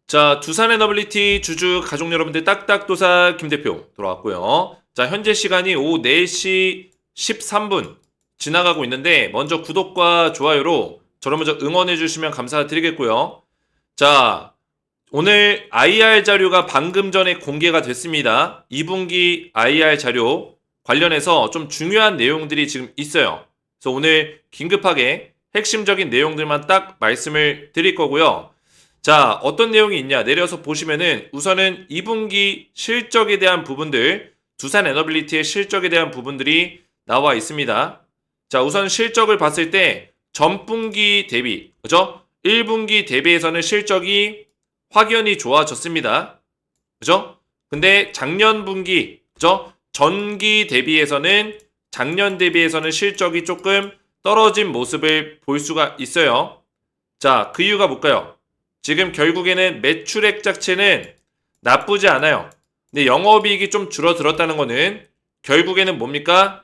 자, 두산 에너빌리티 주주 가족 여러분들 딱딱도사 김 대표 돌아왔고요. 자, 현재 시간이 오후 4시 13분 지나가고 있는데 먼저 구독과 좋아요로 저를 먼저 응원해 주시면 감사드리겠고요. 자, 오늘 IR 자료가 방금 전에 공개가 됐습니다. 2분기 IR 자료 관련해서 좀 중요한 내용들이 지금 있어요. 그래서 오늘 긴급하게 핵심적인 내용들만 딱 말씀을 드릴 거고요. 자, 어떤 내용이 있냐 내려서 보시면은 우선은 2분기 실적에 대한 부분들, 두산 에너빌리티의 실적에 대한 부분들이 나와 있습니다. 자, 우선 실적을 봤을 때 전분기 대비, 그죠? 1분기 대비해서는 실적이 확연히 좋아졌습니다. 그죠? 근데 작년 분기, 그죠? 전기 대비해서는 작년 대비해서는 실적이 조금 떨어진 모습을 볼 수가 있어요. 자, 그 이유가 뭘까요? 지금 결국에는 매출액 자체는 나쁘지 않아요. 근데 영업이익이 좀 줄어들었다는 거는 결국에는 뭡니까?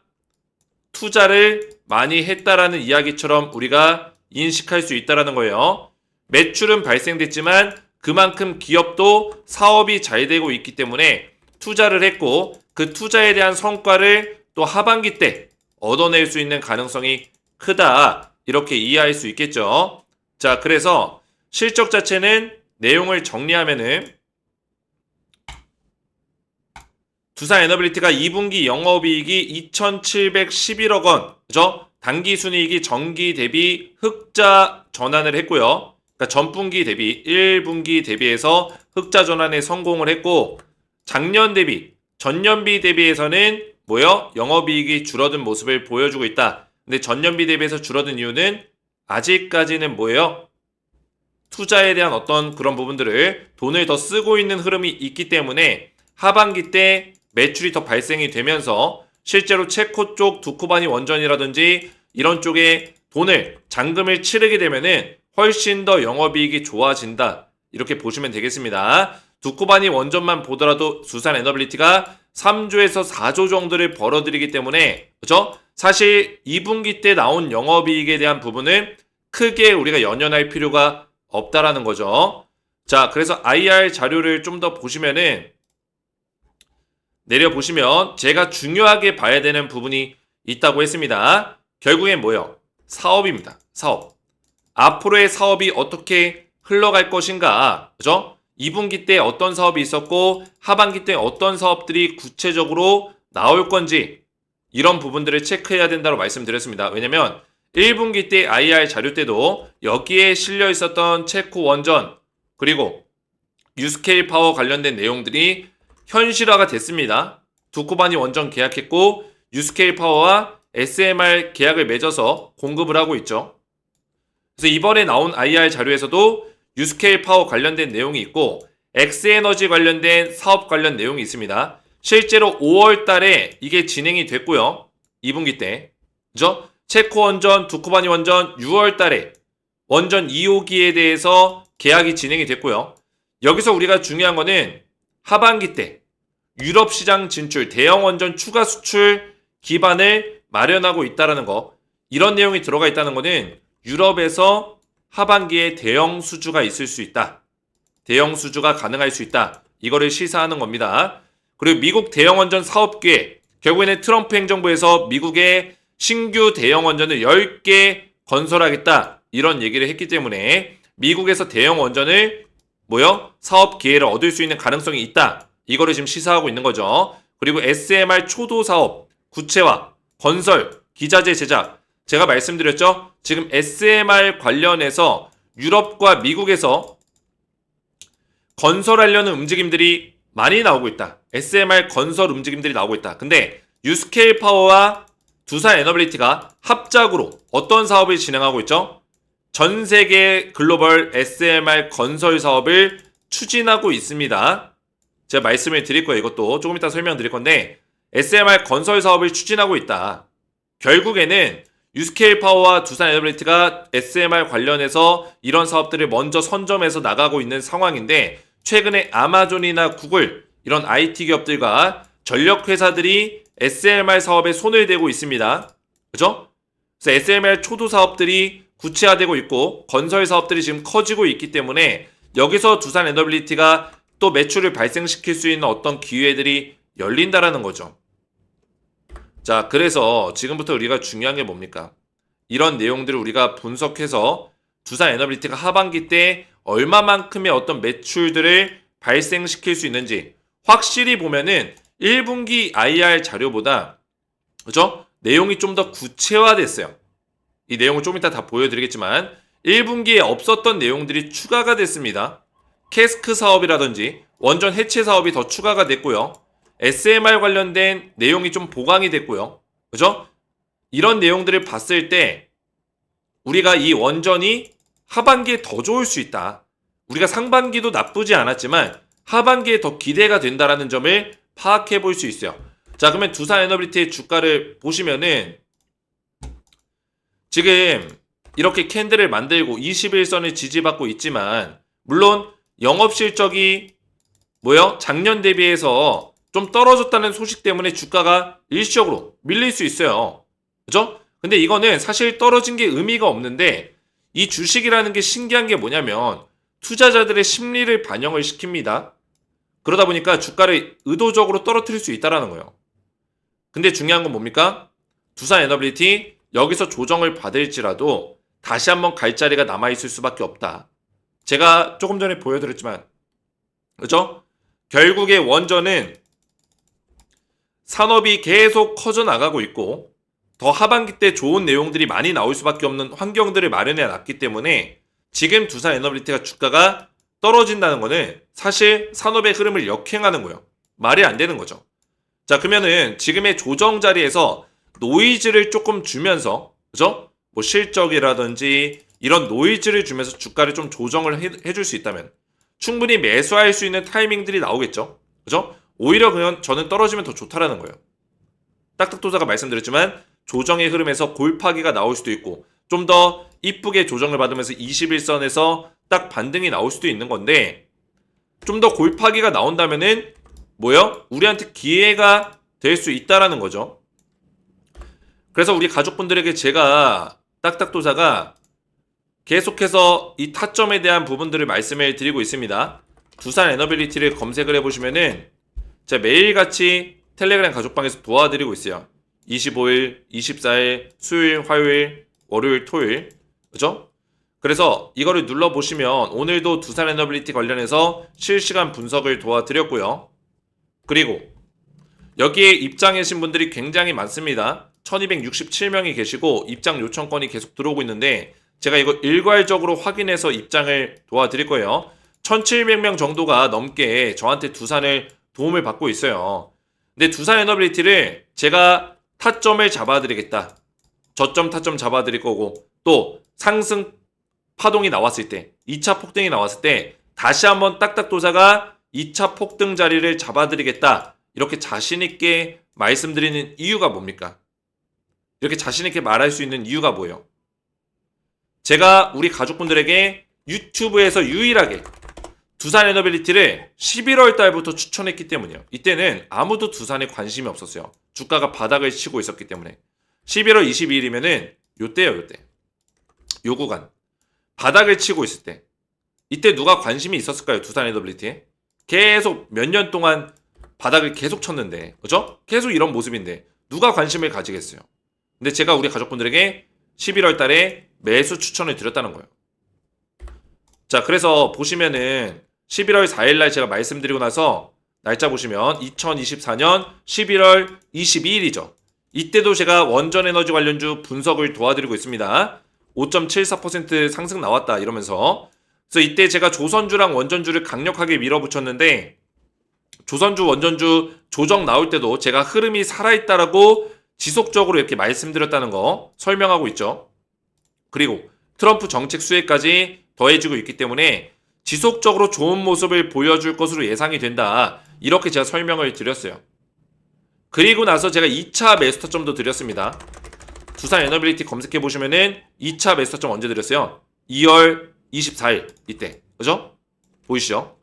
투자를 많이 했다라는 이야기처럼 우리가 인식할 수 있다라는 거예요. 매출은 발생됐지만 그만큼 기업도 사업이 잘 되고 있기 때문에 투자를 했고 그 투자에 대한 성과를 또 하반기 때 얻어낼 수 있는 가능성이 크다. 이렇게 이해할 수 있겠죠. 자, 그래서 실적 자체는 내용을 정리하면은 두산 에너빌리티가 2분기 영업이익이 2,711억 원, 그죠? 당기순이익이 전기 대비 흑자 전환을 했고요. 그러니까 전분기 대비 1분기 대비해서 흑자 전환에 성공을 했고 작년 대비, 전년비 대비해서는 뭐요? 영업이익이 줄어든 모습을 보여주고 있다. 근데 전년비 대비해서 줄어든 이유는 아직까지는 뭐예요? 투자에 대한 어떤 그런 부분들을 돈을 더 쓰고 있는 흐름이 있기 때문에 하반기 때 매출이 더 발생이 되면서 실제로 체코 쪽 두코바니 원전이라든지 이런 쪽에 돈을 잔금을 치르게 되면은 훨씬 더 영업이익이 좋아진다. 이렇게 보시면 되겠습니다. 두코바니 원전만 보더라도 두산 에너빌리티가 3조에서 4조 정도를 벌어들이기 때문에 그죠? 사실 2분기 때 나온 영업이익에 대한 부분은 크게 우리가 연연할 필요가 없다라는 거죠. 자, 그래서 IR 자료를 좀 더 보시면은 내려보시면 제가 중요하게 봐야 되는 부분이 있다고 했습니다. 결국엔 뭐예요? 사업입니다. 사업. 앞으로의 사업이 어떻게 흘러갈 것인가, 그죠? 2분기 때 어떤 사업이 있었고 하반기 때 어떤 사업들이 구체적으로 나올 건지 이런 부분들을 체크해야 된다고 말씀드렸습니다. 왜냐면 1분기 때 IR 자료 때도 여기에 실려 있었던 체코 원전 그리고 유스케일 파워 관련된 내용들이 현실화가 됐습니다. 두코바니 원전 계약했고 유스케일 파워와 SMR 계약을 맺어서 공급을 하고 있죠. 그래서 이번에 나온 IR 자료에서도 유스케일 파워 관련된 내용이 있고 엑스에너지 관련된 사업 관련 내용이 있습니다. 실제로 5월 달에 이게 진행이 됐고요. 2분기 때. 그죠? 체코 원전, 두코바니 원전 6월 달에 원전 2호기에 대해서 계약이 진행이 됐고요. 여기서 우리가 중요한 거는 하반기 때 유럽 시장 진출, 대형 원전 추가 수출 기반을 마련하고 있다는 거. 이런 내용이 들어가 있다는 거는 유럽에서 하반기에 대형 수주가 있을 수 있다. 대형 수주가 가능할 수 있다. 이거를 시사하는 겁니다. 그리고 미국 대형 원전 사업 계획. 결국에는 트럼프 행정부에서 미국의 신규 대형 원전을 10개 건설하겠다. 이런 얘기를 했기 때문에 미국에서 대형 원전을 사업 기회를 얻을 수 있는 가능성이 있다. 이거를 지금 시사하고 있는 거죠. 그리고 SMR 초도 사업, 구체화, 건설, 기자재 제작. 제가 말씀드렸죠. 지금 SMR 관련해서 유럽과 미국에서 건설하려는 움직임들이 많이 나오고 있다. SMR 건설 움직임들이 나오고 있다. 근데 유스케일 파워와 두산 에너빌리티가 합작으로 어떤 사업을 진행하고 있죠? 전 세계 글로벌 SMR 건설 사업을 추진하고 있습니다. 제가 말씀을 드릴 거예요. 이것도 조금 이따 설명드릴 건데 SMR 건설 사업을 추진하고 있다. 결국에는 유스케일 파워와 두산 에너빌리티가 SMR 관련해서 이런 사업들을 먼저 선점해서 나가고 있는 상황인데 최근에 아마존이나 구글 이런 IT 기업들과 전력 회사들이 SMR 사업에 손을 대고 있습니다. 그죠? 그래서 SMR 초도 사업들이 구체화되고 있고 건설 사업들이 지금 커지고 있기 때문에 여기서 두산 에너빌리티가 또 매출을 발생시킬 수 있는 어떤 기회들이 열린다라는 거죠. 자, 그래서 지금부터 우리가 중요한 게 뭡니까? 이런 내용들을 우리가 분석해서 두산 에너빌리티가 하반기 때 얼마만큼의 어떤 매출들을 발생시킬 수 있는지 확실히 보면은 1분기 IR 자료보다 그죠? 내용이 좀 더 구체화됐어요. 이 내용을 좀 이따 다 보여드리겠지만 1분기에 없었던 내용들이 추가가 됐습니다. 캐스크 사업이라든지 원전 해체 사업이 더 추가가 됐고요. SMR 관련된 내용이 좀 보강이 됐고요. 그죠? 이런 내용들을 봤을 때 우리가 이 원전이 하반기에 더 좋을 수 있다. 우리가 상반기도 나쁘지 않았지만 하반기에 더 기대가 된다라는 점을 파악해 볼 수 있어요. 자, 그러면 두산 에너빌리티의 주가를 보시면은 지금 이렇게 캔들을 만들고 21선을 지지받고 있지만 물론 영업 실적이 작년 대비해서 좀 떨어졌다는 소식 때문에 주가가 일시적으로 밀릴 수 있어요. 그죠? 근데 이거는 사실 떨어진 게 의미가 없는데 이 주식이라는 게 신기한 게 뭐냐면 투자자들의 심리를 반영을 시킵니다. 그러다 보니까 주가를 의도적으로 떨어뜨릴 수 있다는 거예요. 근데 중요한 건 뭡니까? 두산 에너빌리티 여기서 조정을 받을지라도 다시 한번 갈 자리가 남아있을 수밖에 없다. 제가 조금 전에 보여드렸지만 그죠? 결국에 원전은 산업이 계속 커져나가고 있고 더 하반기 때 좋은 내용들이 많이 나올 수밖에 없는 환경들을 마련해 놨기 때문에 지금 두산 에너빌리티가 주가가 떨어진다는 거는 사실 산업의 흐름을 역행하는 거예요. 말이 안 되는 거죠. 자, 그러면은 지금의 조정 자리에서 노이즈를 조금 주면서 그죠? 실적이라든지 이런 노이즈를 주면서 주가를 좀 조정을 해줄 수 있다면 충분히 매수할 수 있는 타이밍들이 나오겠죠. 그죠? 오히려 그냥 저는 떨어지면 더 좋다라는 거예요. 딱딱도사가 말씀드렸지만 조정의 흐름에서 골파기가 나올 수도 있고 좀 더 이쁘게 조정을 받으면서 21선에서 딱 반등이 나올 수도 있는 건데 좀 더 골파기가 나온다면은 우리한테 기회가 될 수 있다라는 거죠. 그래서 우리 가족분들에게 제가 딱딱도사가 계속해서 이 타점에 대한 부분들을 말씀을 드리고 있습니다. 두산 에너빌리티를 검색을 해보시면은 제가 매일같이 텔레그램 가족방에서 도와드리고 있어요. 25일, 24일, 수요일, 화요일, 월요일, 토요일. 그죠? 그래서 이거를 눌러보시면 오늘도 두산 에너빌리티 관련해서 실시간 분석을 도와드렸고요. 그리고 여기에 입장하신 분들이 굉장히 많습니다. 1267명이 계시고 입장 요청건이 계속 들어오고 있는데 제가 이거 일괄적으로 확인해서 입장을 도와드릴 거예요. 1700명 정도가 넘게 저한테 두산을 도움을 받고 있어요. 근데 두산 에너빌리티를 제가 타점을 잡아드리겠다. 저점 타점 잡아드릴 거고 또 상승 파동이 나왔을 때 2차 폭등이 나왔을 때 다시 한번 딱딱도사가 2차 폭등 자리를 잡아드리겠다. 이렇게 자신있게 말씀드리는 이유가 뭡니까? 이렇게 자신있게 말할 수 있는 이유가 뭐예요? 제가 우리 가족분들에게 유튜브에서 유일하게 두산 에너빌리티를 11월 달부터 추천했기 때문이에요. 이때는 아무도 두산에 관심이 없었어요. 주가가 바닥을 치고 있었기 때문에. 11월 22일이면은 요때요. 요 구간. 바닥을 치고 있을 때. 이때 누가 관심이 있었을까요? 두산 에너빌리티에? 계속 몇 년 동안 바닥을 계속 쳤는데, 그죠? 계속 이런 모습인데 누가 관심을 가지겠어요? 근데 제가 우리 가족분들에게 11월 달에 매수 추천을 드렸다는 거예요. 자, 그래서 보시면은 11월 4일 날 제가 말씀드리고 나서 날짜 보시면 2024년 11월 22일이죠. 이때도 제가 원전 에너지 관련주 분석을 도와드리고 있습니다. 5.74% 상승 나왔다 이러면서. 그래서 이때 제가 조선주랑 원전주를 강력하게 밀어붙였는데 조선주, 원전주 조정 나올 때도 제가 흐름이 살아있다라고 지속적으로 이렇게 말씀드렸다는 거 설명하고 있죠. 그리고 트럼프 정책 수혜까지 더해지고 있기 때문에 지속적으로 좋은 모습을 보여줄 것으로 예상이 된다. 이렇게 제가 설명을 드렸어요. 그리고 나서 제가 2차 매수 타점도 드렸습니다. 두산 에너빌리티 검색해 보시면은 2차 매수 타점 언제 드렸어요? 2월 24일 이때. 그죠? 보이시죠?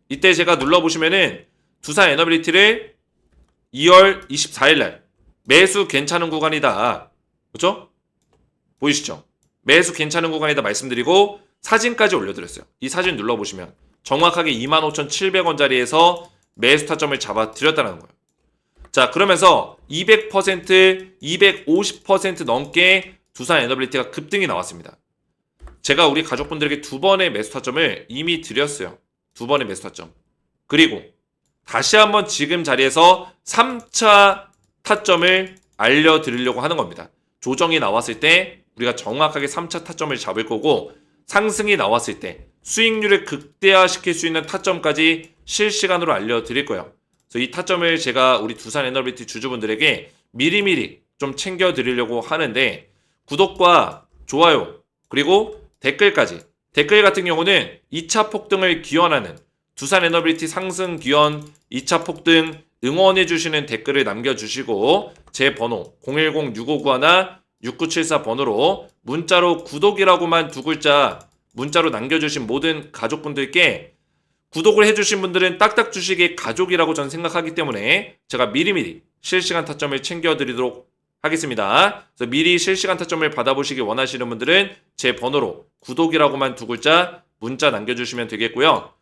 이때 제가 눌러보시면은 두산 에너빌리티를 2월 24일 날 매수 괜찮은 구간이다. 그죠? 보이시죠? 매수 괜찮은 구간이다 말씀드리고 사진까지 올려드렸어요. 이 사진 눌러보시면 정확하게 25,700원짜리에서 매수 타점을 잡아드렸다는 거예요. 자, 그러면서 200%, 250% 넘게 두산 에너빌리티가 급등이 나왔습니다. 제가 우리 가족분들에게 2번의 매수 타점을 이미 드렸어요. 2번의 매수 타점. 그리고 다시 한번 지금 자리에서 3차 타점을 알려드리려고 하는 겁니다. 조정이 나왔을 때 우리가 정확하게 3차 타점을 잡을 거고, 상승이 나왔을 때 수익률을 극대화시킬 수 있는 타점까지 실시간으로 알려드릴 거예요. 그래서 이 타점을 제가 우리 두산 에너빌리티 주주분들에게 미리미리 좀 챙겨드리려고 하는데, 구독과 좋아요 그리고 댓글까지, 댓글 같은 경우는 2차 폭등을 기원하는 두산 에너빌리티 상승 기원 2차 폭등 응원해주시는 댓글을 남겨주시고, 제 번호 010-6591-6974 번호로 문자로 구독이라고만 2글자 문자로 남겨주신 모든 가족분들께, 구독을 해주신 분들은 딱딱 주식의 가족이라고 저는 생각하기 때문에 제가 미리미리 실시간 타점을 챙겨드리도록 하겠습니다. 그래서 미리 실시간 타점을 받아보시기 원하시는 분들은 제 번호로 구독이라고만 2글자 문자 남겨주시면 되겠고요.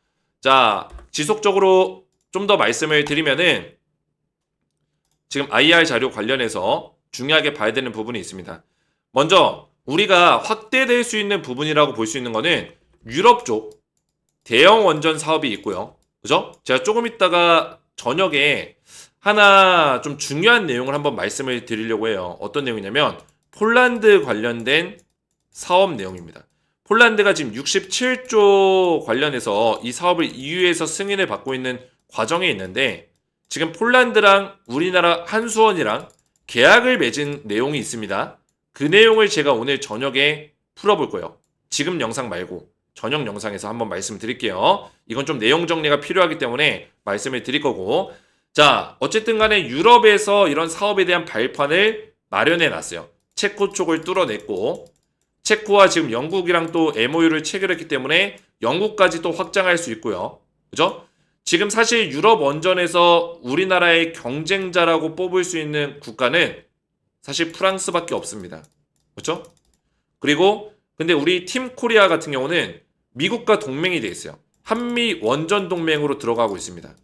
자, 지속적으로 좀 더 말씀을 드리면은 지금 IR 자료 관련해서 중요하게 봐야 되는 부분이 있습니다. 먼저 우리가 확대될 수 있는 부분이라고 볼 수 있는 거는 유럽 쪽 대형 원전 사업이 있고요. 그죠? 제가 조금 있다가 저녁에 하나 좀 중요한 내용을 한번 말씀을 드리려고 해요. 어떤 내용이냐면 폴란드 관련된 사업 내용입니다. 폴란드가 지금 67조 관련해서 이 사업을 EU에서 승인을 받고 있는 과정에 있는데, 지금 폴란드랑 우리나라 한수원이랑 계약을 맺은 내용이 있습니다. 그 내용을 제가 오늘 저녁에 풀어볼 거예요. 지금 영상 말고 저녁 영상에서 한번 말씀드릴게요. 이건 좀 내용 정리가 필요하기 때문에 말씀을 드릴 거고, 자, 어쨌든 간에 유럽에서 이런 사업에 대한 발판을 마련해 놨어요. 체코 쪽을 뚫어냈고, 체코와 지금 영국이랑 또 MOU를 체결했기 때문에 영국까지 또 확장할 수 있고요. 그죠? 지금 사실 유럽 원전에서 우리나라의 경쟁자라고 뽑을 수 있는 국가는 사실 프랑스밖에 없습니다. 그렇죠? 그리고 근데 우리 팀 코리아 같은 경우는 미국과 동맹이 돼 있어요. 한미 원전 동맹으로 들어가고 있습니다.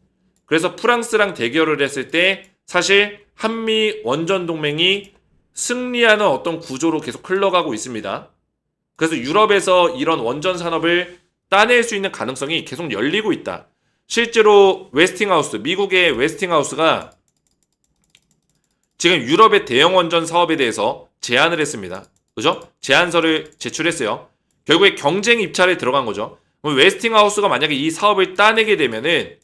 그래서 프랑스랑 대결을 했을 때 사실 한미 원전 동맹이 승리하는 어떤 구조로 계속 흘러가고 있습니다. 그래서 유럽에서 이런 원전 산업을 따낼 수 있는 가능성이 계속 열리고 있다. 실제로 웨스팅하우스, 미국의 웨스팅하우스가 지금 유럽의 대형 원전 사업에 대해서 제안을 했습니다. 그죠? 제안서를 제출했어요. 결국에 경쟁 입찰에 들어간 거죠. 웨스팅하우스가 만약에 이 사업을 따내게 되면은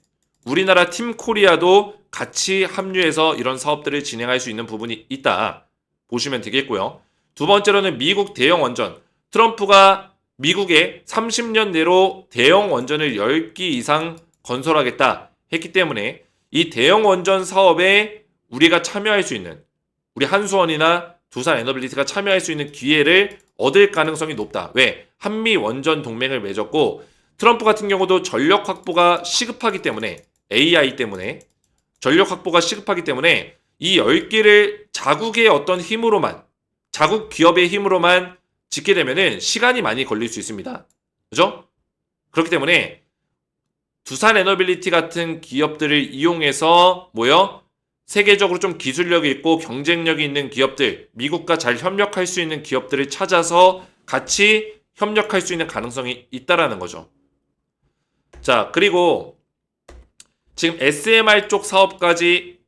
우리나라 팀 코리아도 같이 합류해서 이런 사업들을 진행할 수 있는 부분이 있다 보시면 되겠고요. 두 번째로는 미국 대형 원전. 트럼프가 미국에 30년 내로 대형 원전을 10기 이상 건설하겠다 했기 때문에 이 대형 원전 사업에 우리가 참여할 수 있는, 우리 한수원이나 두산 에너빌리티가 참여할 수 있는 기회를 얻을 가능성이 높다. 왜? 한미 원전 동맹을 맺었고, 트럼프 같은 경우도 전력 확보가 시급하기 때문에, AI 때문에 전력 확보가 시급하기 때문에 이 10기를 자국의 어떤 힘으로만, 자국 기업의 힘으로만 짓게 되면은 시간이 많이 걸릴 수 있습니다. 그죠? 그렇기 때문에 두산 에너빌리티 같은 기업들을 이용해서 세계적으로 좀 기술력이 있고 경쟁력이 있는 기업들, 미국과 잘 협력할 수 있는 기업들을 찾아서 같이 협력할 수 있는 가능성이 있다라는 거죠. 자, 그리고 지금 SMR 쪽 사업까지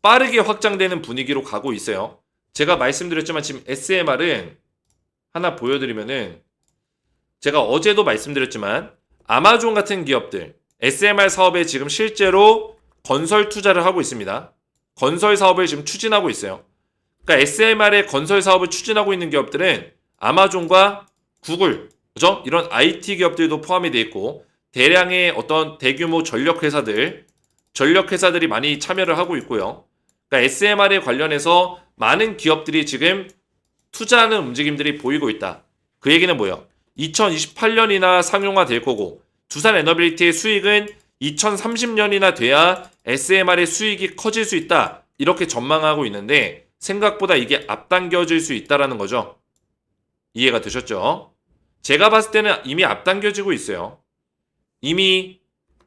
빠르게 확장되는 분위기로 가고 있어요. 제가 말씀드렸지만 지금 SMR은 하나 보여드리면은, 제가 어제도 말씀드렸지만 아마존 같은 기업들 SMR 사업에 지금 실제로 건설 투자를 하고 있습니다. 건설 사업을 지금 추진하고 있어요. 그러니까 SMR의 건설 사업을 추진하고 있는 기업들은 아마존과 구글, 그죠? 이런 IT 기업들도 포함이 되어 있고, 대량의 어떤 대규모 전력 회사들이 많이 참여를 하고 있고요. 그러니까 SMR에 관련해서 많은 기업들이 지금 투자하는 움직임들이 보이고 있다. 그 얘기는 뭐예요? 2028년이나 상용화 될 거고, 두산 에너빌리티의 수익은 2030년이나 돼야 SMR의 수익이 커질 수 있다. 이렇게 전망하고 있는데 생각보다 이게 앞당겨질 수 있다라는 거죠. 이해가 되셨죠? 제가 봤을 때는 이미 앞당겨지고 있어요. 이미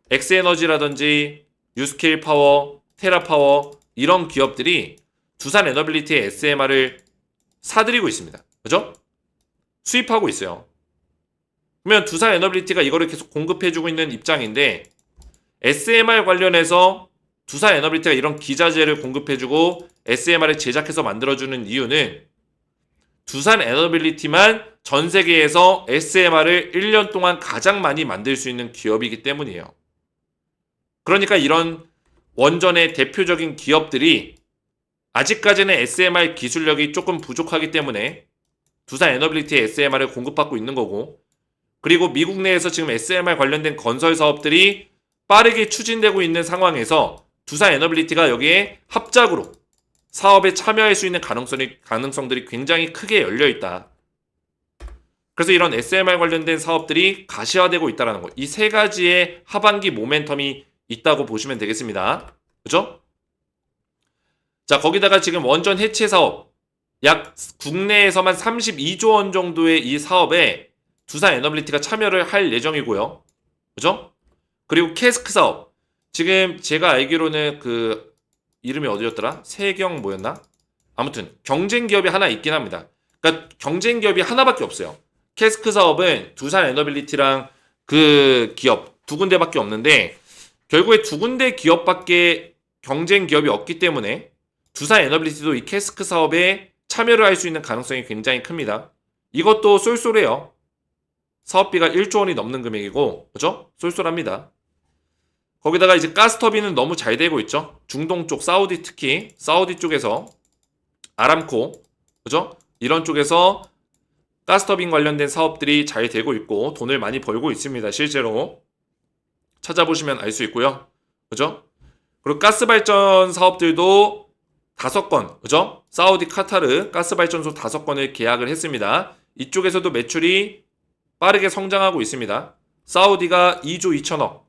엑스에너지라든지 유스케일 파워, 테라파워 이런 기업들이 두산 에너빌리티의 SMR을 사들이고 있습니다. 그죠? 수입하고 있어요. 그러면 두산 에너빌리티가 이거를 계속 공급해주고 있는 입장인데 SMR 관련해서 두산 에너빌리티가 이런 기자재를 공급해주고 SMR을 제작해서 만들어주는 이유는 두산 에너빌리티만 전 세계에서 SMR을 1년 동안 가장 많이 만들 수 있는 기업이기 때문이에요. 그러니까 이런 원전의 대표적인 기업들이 아직까지는 SMR 기술력이 조금 부족하기 때문에 두산 에너빌리티의 SMR을 공급받고 있는 거고, 그리고 미국 내에서 지금 SMR 관련된 건설 사업들이 빠르게 추진되고 있는 상황에서 두산 에너빌리티가 여기에 합작으로 사업에 참여할 수 있는 가능성들이 굉장히 크게 열려 있다. 그래서 이런 SMR 관련된 사업들이 가시화되고 있다는 거. 이 세 가지의 하반기 모멘텀이 있다고 보시면 되겠습니다. 그죠? 자, 거기다가 지금 원전 해체 사업, 약 국내에서만 32조 원 정도의 이 사업에 두산 에너빌리티가 참여를 할 예정이고요. 그죠? 그리고 캐스크 사업. 지금 제가 알기로는 그 이름이 어디였더라? 세경 뭐였나? 아무튼 경쟁 기업이 하나 있긴 합니다. 그러니까 경쟁 기업이 하나밖에 없어요. 캐스크 사업은 두산 에너빌리티랑 그 기업 두 군데밖에 없는데 결국에 두 군데 기업밖에 경쟁 기업이 없기 때문에 두산 에너빌리티도 이 캐스크 사업에 참여를 할 수 있는 가능성이 굉장히 큽니다. 이것도 쏠쏠해요. 사업비가 1조 원이 넘는 금액이고, 그죠? 쏠쏠합니다. 거기다가 이제 가스터빈은 너무 잘 되고 있죠. 중동 쪽, 사우디 특히, 사우디 쪽에서 아람코, 그죠? 이런 쪽에서 가스터빈 관련된 사업들이 잘 되고 있고, 돈을 많이 벌고 있습니다. 실제로. 찾아보시면 알 수 있고요. 그죠? 그리고 가스 발전 사업들도 5건, 그죠? 사우디 카타르 가스 발전소 5건을 계약을 했습니다. 이쪽에서도 매출이 빠르게 성장하고 있습니다. 사우디가 2조 2천억,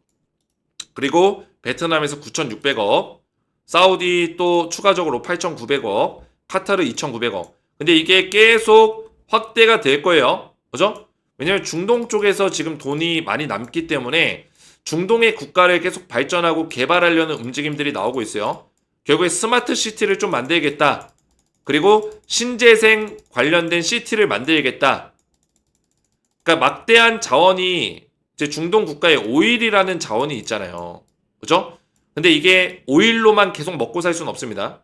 그리고 베트남에서 9,600억, 사우디 또 추가적으로 8,900억, 카타르 2,900억. 근데 이게 계속 확대가 될 거예요. 그죠? 왜냐면 중동 쪽에서 지금 돈이 많이 남기 때문에 중동의 국가를 계속 발전하고 개발하려는 움직임들이 나오고 있어요. 결국에 스마트 시티를 좀 만들겠다. 그리고 신재생 관련된 시티를 만들겠다. 그러니까 막대한 자원이 이제 중동 국가에 오일이라는 자원이 있잖아요. 그죠? 근데 이게 오일로만 계속 먹고 살 수는 없습니다.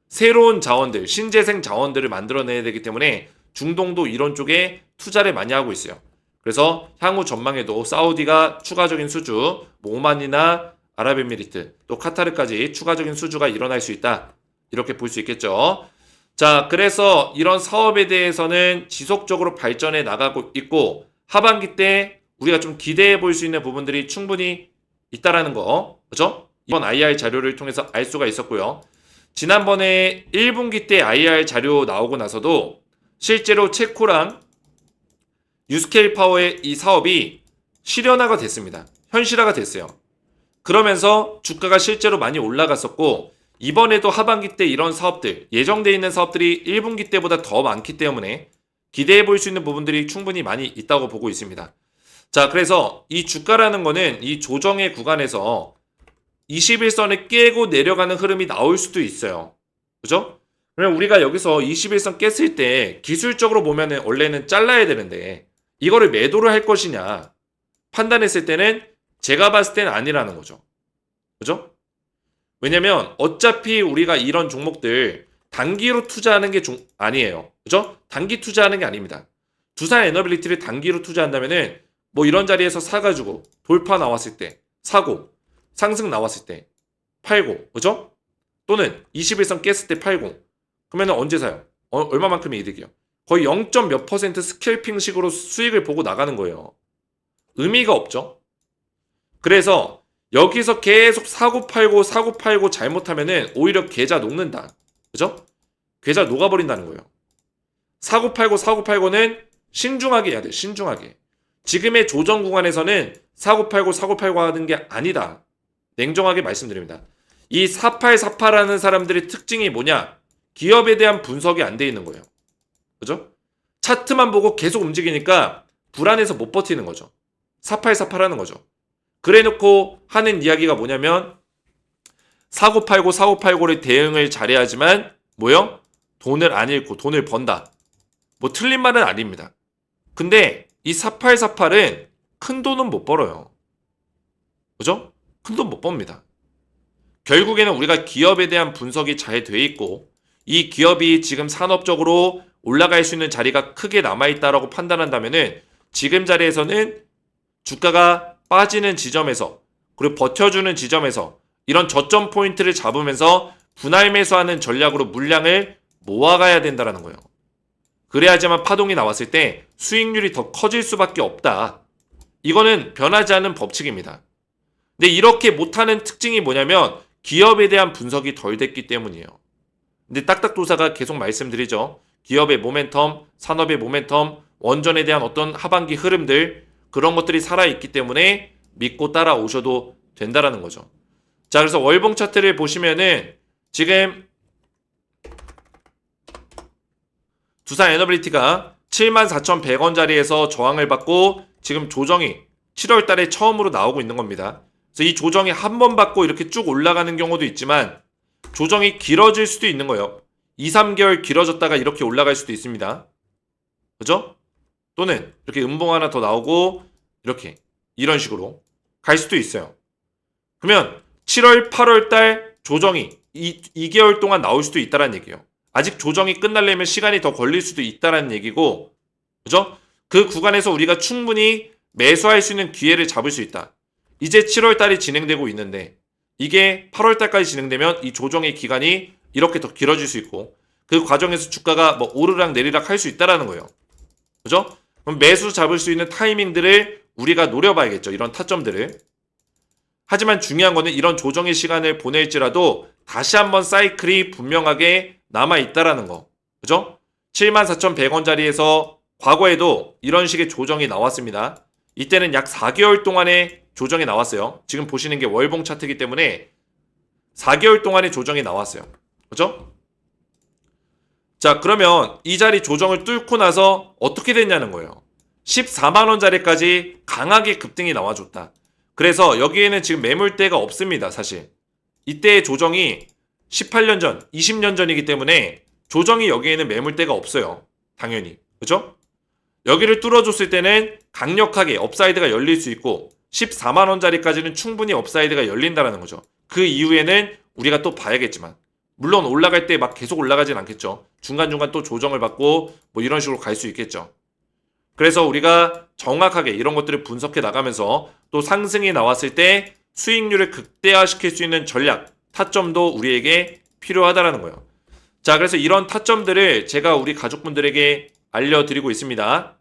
새로운 자원들, 신재생 자원들을 만들어내야 되기 때문에 중동도 이런 쪽에 투자를 많이 하고 있어요. 그래서 향후 전망에도 사우디가 추가적인 수주, 오만이나 아랍에미리트, 또 카타르까지 추가적인 수주가 일어날 수 있다. 이렇게 볼 수 있겠죠. 자, 그래서 이런 사업에 대해서는 지속적으로 발전해 나가고 있고 하반기 때 우리가 좀 기대해 볼 수 있는 부분들이 충분히 있다라는 거. 그죠? 이번 IR 자료를 통해서 알 수가 있었고요. 지난번에 1분기 때 IR 자료 나오고 나서도 실제로 체코랑 유스케일 파워의 이 사업이 실현화가 됐습니다. 현실화가 됐어요. 그러면서 주가가 실제로 많이 올라갔었고 이번에도 하반기 때 이런 사업들, 예정되어 있는 사업들이 1분기 때보다 더 많기 때문에 기대해 볼 수 있는 부분들이 충분히 많이 있다고 보고 있습니다. 자, 그래서 이 주가라는 거는 이 조정의 구간에서 21선을 깨고 내려가는 흐름이 나올 수도 있어요. 그죠? 그러면 우리가 여기서 21선 깼을 때 기술적으로 보면은 원래는 잘라야 되는데 이거를 매도를 할 것이냐 판단했을 때는 제가 봤을 때는 아니라는 거죠. 그죠? 왜냐면 어차피 우리가 이런 종목들 단기로 투자하는 게 아니에요. 그죠? 단기 투자하는 게 아닙니다. 두산 에너빌리티를 단기로 투자한다면은 뭐 이런 자리에서 사가지고 돌파 나왔을 때 사고, 상승 나왔을 때 팔고, 그죠? 또는 21선 깼을 때 팔고. 그러면 언제 사요? 얼마만큼의 이득이요? 거의 0. 몇 % 스캘핑 식으로 수익을 보고 나가는 거예요. 의미가 없죠? 그래서 여기서 계속 사고 팔고 잘못하면은 오히려 계좌 녹는다. 그죠? 계좌 녹아버린다는 거예요. 사고 팔고는 신중하게 해야 돼. 신중하게. 지금의 조정 구간에서는 사고 팔고 하는 게 아니다. 냉정하게 말씀드립니다. 이 4848하는 사람들의 특징이 뭐냐? 기업에 대한 분석이 안 돼 있는 거예요. 그죠? 차트만 보고 계속 움직이니까 불안해서 못 버티는 거죠. 4848 하는 거죠. 그래 놓고 하는 이야기가 뭐냐면 4989, 4989를 대응을 잘해야지만 뭐요? 돈을 안 잃고 돈을 번다. 뭐 틀린 말은 아닙니다. 근데 이 4848은 큰 돈은 못 벌어요. 그죠? 큰 돈 못 법니다. 결국에는 우리가 기업에 대한 분석이 잘 돼 있고 이 기업이 지금 산업적으로 올라갈 수 있는 자리가 크게 남아있다라고 판단한다면은 지금 자리에서는 주가가 빠지는 지점에서 그리고 버텨주는 지점에서 이런 저점 포인트를 잡으면서 분할 매수하는 전략으로 물량을 모아가야 된다는 거예요. 그래야지만 파동이 나왔을 때 수익률이 더 커질 수밖에 없다. 이거는 변하지 않는 법칙입니다. 근데 이렇게 못하는 특징이 뭐냐면 기업에 대한 분석이 덜 됐기 때문이에요. 근데 딱딱도사가 계속 말씀드리죠. 기업의 모멘텀, 산업의 모멘텀, 원전에 대한 어떤 하반기 흐름들 그런 것들이 살아있기 때문에 믿고 따라오셔도 된다라는 거죠. 자, 그래서 월봉 차트를 보시면은 지금 두산 에너빌리티가 74,100원 자리에서 저항을 받고 지금 조정이 7월 달에 처음으로 나오고 있는 겁니다. 그래서 이 조정이 한 번 받고 이렇게 쭉 올라가는 경우도 있지만 조정이 길어질 수도 있는 거예요. 2, 3개월 길어졌다가 이렇게 올라갈 수도 있습니다. 그죠? 또는 이렇게 음봉 하나 더 나오고 이렇게 이런 식으로 갈 수도 있어요. 그러면 7월, 8월 달 조정이 2개월 동안 나올 수도 있다는 얘기예요. 아직 조정이 끝나려면 시간이 더 걸릴 수도 있다는 얘기고, 그죠? 그 구간에서 우리가 충분히 매수할 수 있는 기회를 잡을 수 있다. 이제 7월 달이 진행되고 있는데 이게 8월 달까지 진행되면 이 조정의 기간이 이렇게 더 길어질 수 있고 그 과정에서 주가가 뭐 오르락 내리락 할 수 있다라는 거예요. 그죠? 그럼 매수 잡을 수 있는 타이밍들을 우리가 노려봐야겠죠. 이런 타점들을. 하지만 중요한 거는 이런 조정의 시간을 보낼지라도 다시 한번 사이클이 분명하게 남아있다라는 거. 그죠? 74,100원 자리에서 과거에도 이런 식의 조정이 나왔습니다. 이때는 약 4개월 동안의 조정이 나왔어요. 지금 보시는 게 월봉 차트이기 때문에 4개월 동안의 조정이 나왔어요. 그죠? 자, 그러면 이 자리 조정을 뚫고 나서 어떻게 됐냐는 거예요. 14만원 자리까지 강하게 급등이 나와줬다. 그래서 여기에는 지금 매물대가 없습니다. 사실 이때의 조정이 18년 전, 20년 전이기 때문에 조정이 여기에는 매물대가 없어요. 당연히. 그죠? 여기를 뚫어줬을 때는 강력하게 업사이드가 열릴 수 있고 14만원짜리까지는 충분히 업사이드가 열린다는 거죠. 그 이후에는 우리가 또 봐야겠지만 물론 올라갈 때 막 계속 올라가진 않겠죠. 중간중간 또 조정을 받고 뭐 이런 식으로 갈 수 있겠죠. 그래서 우리가 정확하게 이런 것들을 분석해 나가면서 또 상승이 나왔을 때 수익률을 극대화시킬 수 있는 전략, 타점도 우리에게 필요하다라는 거예요. 자, 그래서 이런 타점들을 제가 우리 가족분들에게 알려드리고 있습니다.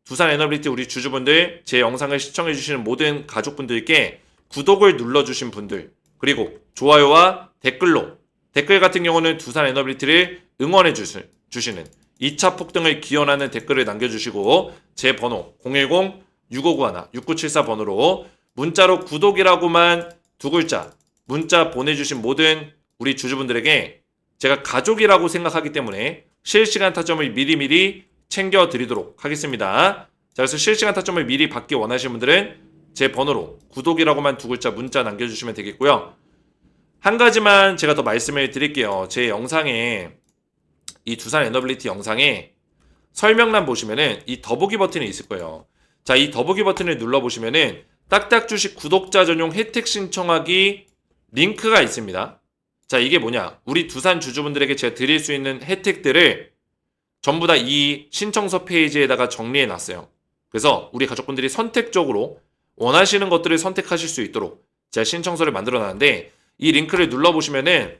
두산 에너빌리티 우리 주주분들, 제 영상을 시청해주시는 모든 가족분들께 구독을 눌러주신 분들, 그리고 좋아요와 댓글로, 댓글 같은 경우는 두산 에너빌리티를 응원해 주시는 2차 폭등을 기원하는 댓글을 남겨주시고 제 번호 010-6591-6974 번호로 문자로 구독이라고만 두 글자 문자 보내주신 모든 우리 주주분들에게 제가 가족이라고 생각하기 때문에 실시간 타점을 미리미리 챙겨드리도록 하겠습니다. 자, 그래서 실시간 타점을 미리 받기 원하시는 분들은 제 번호로 구독이라고만 두 글자 문자 남겨주시면 되겠고요. 한 가지만 제가 더 말씀을 드릴게요. 제 영상에 이 두산 에너빌리티 영상에 설명란 보시면은 이 더보기 버튼이 있을 거예요. 자, 이 더보기 버튼을 눌러보시면은 딱딱 주식 구독자 전용 혜택 신청하기 링크가 있습니다. 자, 이게 뭐냐? 우리 두산 주주분들에게 제가 드릴 수 있는 혜택들을 전부 다 이 신청서 페이지에다가 정리해 놨어요. 그래서 우리 가족분들이 선택적으로 원하시는 것들을 선택하실 수 있도록 제가 신청서를 만들어 놨는데 이 링크를 눌러보시면은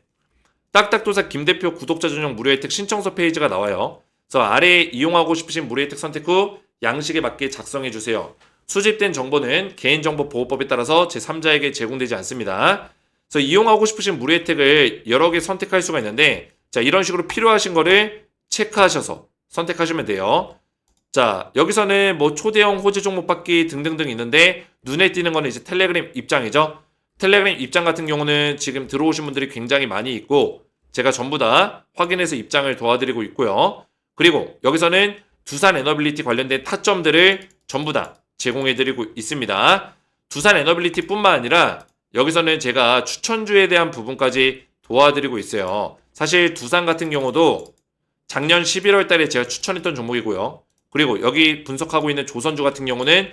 딱딱도사 김대표 구독자 전용 무료 혜택 신청서 페이지가 나와요. 그래서 아래에 이용하고 싶으신 무료 혜택 선택 후 양식에 맞게 작성해 주세요. 수집된 정보는 개인정보보호법에 따라서 제3자에게 제공되지 않습니다. 그래서 이용하고 싶으신 무료 혜택을 여러 개 선택할 수가 있는데 자, 이런 식으로 필요하신 거를 체크하셔서 선택하시면 돼요. 자, 여기서는 뭐 초대형 호재 종목 받기 등등등 있는데 눈에 띄는 거는 이제 텔레그램 입장이죠. 텔레그램 입장 같은 경우는 지금 들어오신 분들이 굉장히 많이 있고 제가 전부 다 확인해서 입장을 도와드리고 있고요. 그리고 여기서는 두산 에너빌리티 관련된 타점들을 전부 다 제공해드리고 있습니다. 두산 에너빌리티 뿐만 아니라 여기서는 제가 추천주에 대한 부분까지 도와드리고 있어요. 사실 두산 같은 경우도 작년 11월 달에 제가 추천했던 종목이고요. 그리고 여기 분석하고 있는 조선주 같은 경우는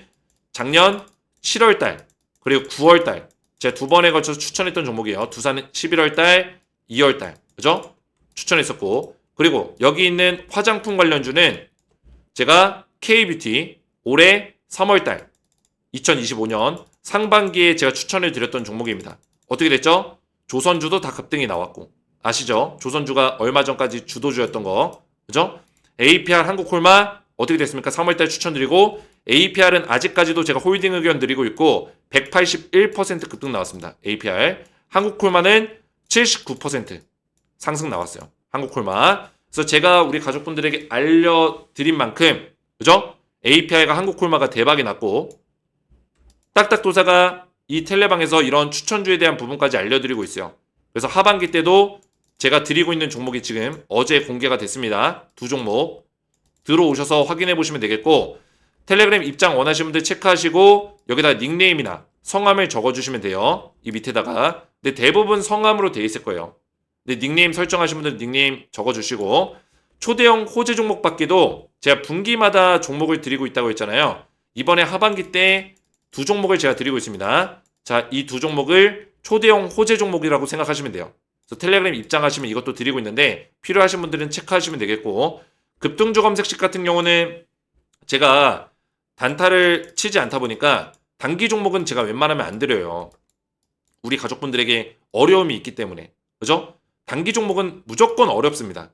작년 7월 달 그리고 9월 달 제가 두 번에 걸쳐서 추천했던 종목이에요. 두산은 11월 달, 2월 달 그죠? 추천했었고 그리고 여기 있는 화장품 관련주는 제가 K뷰티 올해 3월 달 2025년 상반기에 제가 추천을 드렸던 종목입니다. 어떻게 됐죠? 조선주도 다 급등이 나왔고 아시죠? 조선주가 얼마 전까지 주도주였던 거 그죠? APR 한국콜마 어떻게 됐습니까? 3월달 추천드리고 APR은 아직까지도 제가 홀딩 의견 드리고 있고 181% 급등 나왔습니다. APR 한국콜마는 79% 상승 나왔어요. 한국콜마 그래서 제가 우리 가족분들에게 알려드린 만큼 그죠? APR과 한국콜마가 대박이 났고 딱딱도사가 이 텔레방에서 이런 추천주에 대한 부분까지 알려드리고 있어요. 그래서 하반기 때도 제가 드리고 있는 종목이 지금 어제 공개가 됐습니다. 두 종목 들어오셔서 확인해 보시면 되겠고 텔레그램 입장 원하시는 분들 체크하시고 여기다 닉네임이나 성함을 적어주시면 돼요. 이 밑에다가 근데 대부분 성함으로 되어 있을 거예요. 근데 닉네임 설정하신 분들 닉네임 적어주시고 초대형 호재 종목 받기도 제가 분기마다 종목을 드리고 있다고 했잖아요. 이번에 하반기 때 두 종목을 제가 드리고 있습니다. 자, 이 두 종목을 초대형 호재 종목이라고 생각하시면 돼요. 그래서 텔레그램 입장하시면 이것도 드리고 있는데 필요하신 분들은 체크하시면 되겠고 급등주 검색식 같은 경우는 제가 단타를 치지 않다 보니까 단기 종목은 제가 웬만하면 안 드려요. 우리 가족분들에게 어려움이 있기 때문에 그죠? 단기 종목은 무조건 어렵습니다.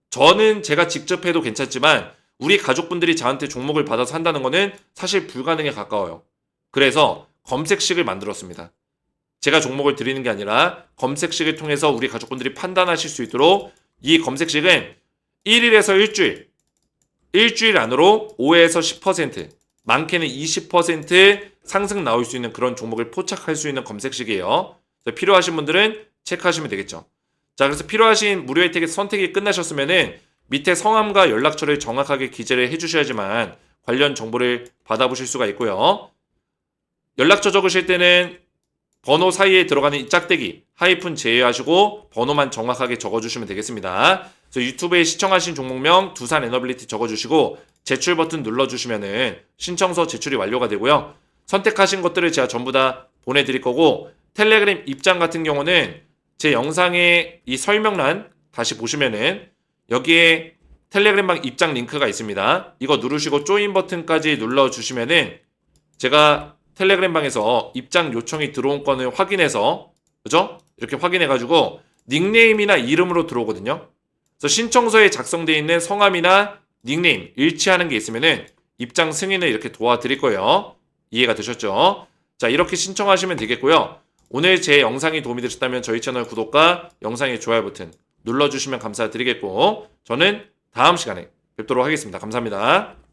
저는 제가 직접 해도 괜찮지만 우리 가족분들이 저한테 종목을 받아서 한다는 거는 사실 불가능에 가까워요. 그래서 검색식을 만들었습니다. 제가 종목을 드리는 게 아니라 검색식을 통해서 우리 가족분들이 판단하실 수 있도록 이 검색식은 1일에서 일주일 안으로 5에서 10% 많게는 20% 상승 나올 수 있는 그런 종목을 포착할 수 있는 검색식이에요. 필요하신 분들은 체크하시면 되겠죠. 자, 그래서 필요하신 무료 혜택의 선택이 끝나셨으면은 밑에 성함과 연락처를 정확하게 기재를 해주셔야지만 관련 정보를 받아보실 수가 있고요. 연락처 적으실 때는 번호 사이에 들어가는 이 짝대기 하이픈 제외하시고 번호만 정확하게 적어주시면 되겠습니다. 그래서 유튜브에 시청하신 종목명 두산 에너빌리티 적어주시고 제출 버튼 눌러주시면은 신청서 제출이 완료가 되고요. 선택하신 것들을 제가 전부 다 보내드릴 거고 텔레그램 입장 같은 경우는 제 영상의 이 설명란 다시 보시면은 여기에 텔레그램방 입장 링크가 있습니다. 이거 누르시고 조인 버튼까지 눌러주시면은 제가 텔레그램방에서 입장 요청이 들어온 거는 확인해서 그죠? 이렇게 확인해가지고 닉네임이나 이름으로 들어오거든요. 그래서 신청서에 작성되어 있는 성함이나 닉네임 일치하는 게 있으면은 입장 승인을 이렇게 도와드릴 거예요. 이해가 되셨죠? 자, 이렇게 신청하시면 되겠고요. 오늘 제 영상이 도움이 되셨다면 저희 채널 구독과 영상의 좋아요 버튼 눌러주시면 감사드리겠고 저는 다음 시간에 뵙도록 하겠습니다. 감사합니다.